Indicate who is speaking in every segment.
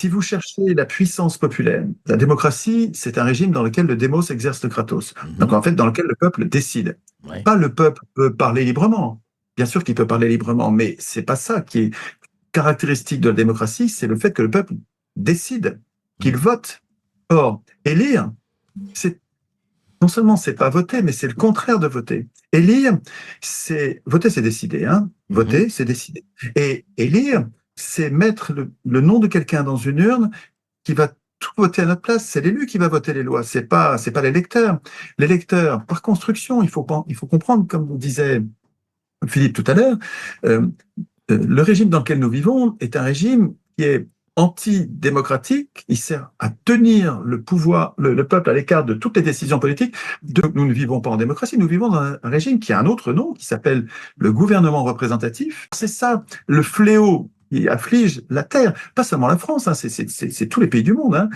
Speaker 1: Si vous cherchez la puissance populaire, la démocratie, c'est un régime dans lequel le démos exerce le kratos. Donc
Speaker 2: Mhm.
Speaker 1: en fait, dans lequel le peuple décide.
Speaker 2: Ouais.
Speaker 1: Pas le peuple peut parler librement. Bien sûr qu'il peut parler librement, mais c'est pas ça qui est caractéristique de la démocratie, c'est le fait que le peuple décide, qu'il
Speaker 2: Mhm.
Speaker 1: vote. Or, élire, c'est non seulement c'est pas voter, mais c'est le contraire de voter. Élire, c'est voter, c'est décider, hein.
Speaker 2: Mhm.
Speaker 1: Voter, c'est décider. Et élire, c'est mettre le nom de quelqu'un dans une urne qui va tout voter à notre place. C'est l'élu qui va voter les lois. C'est pas l'électeur. L'électeur, par construction, il faut comprendre, comme vous disait Philippe tout à l'heure, euh, le régime dans lequel nous vivons est un régime qui est antidémocratique, il sert à tenir le pouvoir, le peuple à l'écart de toutes les décisions politiques. Donc, nous ne vivons pas en démocratie, nous vivons dans un régime qui a un autre nom, qui s'appelle le gouvernement représentatif. C'est ça le fléau qui afflige la Terre, pas seulement la France, hein, c'est tous les pays du monde. Hein.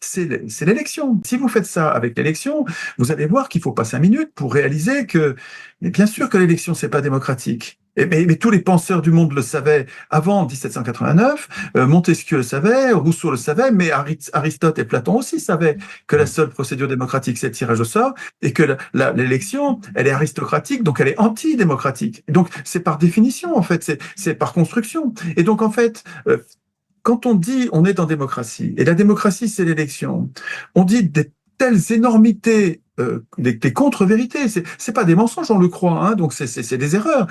Speaker 1: C'est l'élection. Si vous faites ça avec l'élection, vous allez voir qu'il faut pas 5 minutes pour réaliser que, mais bien sûr que l'élection, c'est pas démocratique. Mais tous les penseurs du monde le savaient avant 1789, Montesquieu le savait, Rousseau le savait, mais Aristote et Platon aussi savaient que la seule procédure démocratique, c'est le tirage au sort, et que l'élection, elle est aristocratique, donc elle est antidémocratique. Donc c'est par définition, en fait, c'est par construction. Et donc en fait, quand on dit on est en démocratie, et la démocratie c'est l'élection, on dit des telles énormités, des contre-vérités. C'est pas des mensonges, on le croit, hein, donc c'est des erreurs.